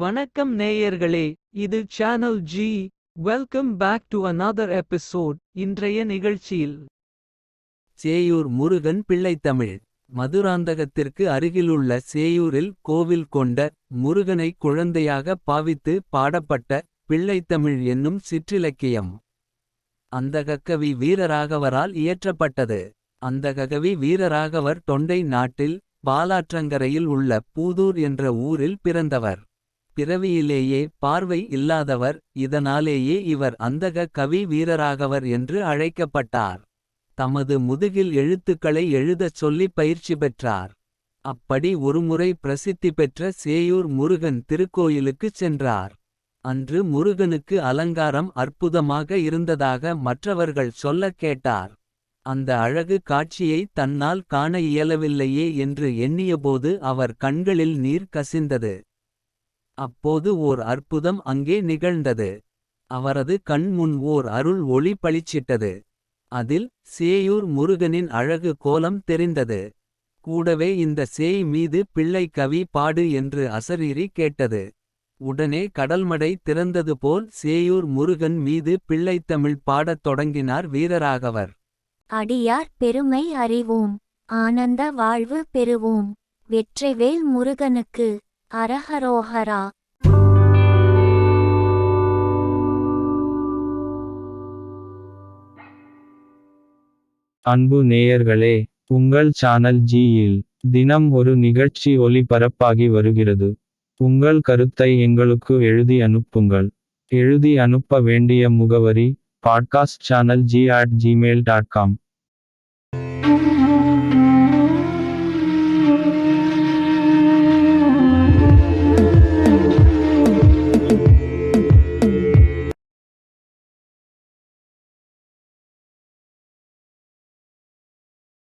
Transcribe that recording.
வணக்கம் நேயர்களே, இது channel G. Welcome back to another episode. இன்றைய நிகழ்ச்சியில் சேயூர் முருகன் பிள்ளைத்தமிழ். மதுராந்தகத்திற்கு அருகிலுள்ள சேயூரில் கோவில் கொண்ட முருகனை குழந்தையாக பாவித்து பாடப்பட்ட பிள்ளைத்தமிழ் என்னும் சிற்றிலக்கியம் அந்தகக்கவி வீரராகவரால் இயற்றப்பட்டது. அந்தககவி வீரராகவர் தொண்டை நாட்டில் பாலாற்றங்கரையில் உள்ள பூதூர் என்ற ஊரில் பிறந்தவர். பிறவியிலேயே பார்வை இல்லாதவர், இதனாலேயே இவர் அந்தக கவி வீரராகவர் என்று அழைக்கப்பட்டார். தமது முதுகில் எழுத்துக்களை எழுதச் சொல்லி பயிற்சி பெற்றார். அப்படி ஒருமுறை பிரசித்தி பெற்ற சேயூர் முருகன் திருக்கோயிலுக்குச் சென்றார். அன்று முருகனுக்கு அலங்காரம் அற்புதமாக இருந்ததாக மற்றவர்கள் சொல்லக் கேட்டார். அந்த அழகு காட்சியை தன்னால் காண இயலவில்லையே என்று எண்ணியபோது அவர் கண்களில் நீர் கசிந்தது. அப்போது ஓர் அற்புதம் அங்கே நிகழ்ந்தது. அவரது கண் முன் ஓர் அருள் ஒளி பளிச்சிட்டது. அதில் சேயூர் முருகனின் அழகு கோலம் தெரிந்தது. கூடவே இந்த சேய் மீது பிள்ளை கவி பாடு என்று அசரீரி கேட்டது. உடனே கடல்மடை திறந்தது போல் சேயூர் முருகன் மீது பிள்ளைத்தமிழ் பாடத் தொடங்கினார் வீரராகவர். அடியார் பெருமை அறிவோம், ஆனந்த வாழ்வு பெறுவோம். வெற்றிவேல் முருகனுக்கு அரஹரோஹரா. அன்பு நேயர்களே, உங்கள் சேனல் ஜியில் தினம் ஒரு நிகழ்ச்சி ஒளிபரப்பாகி வருகிறது. உங்கள் கருத்தை எங்களுக்கு எழுதி அனுப்புங்கள். எழுதி அனுப்ப வேண்டிய முகவரி: podcastchannelg@gmail.com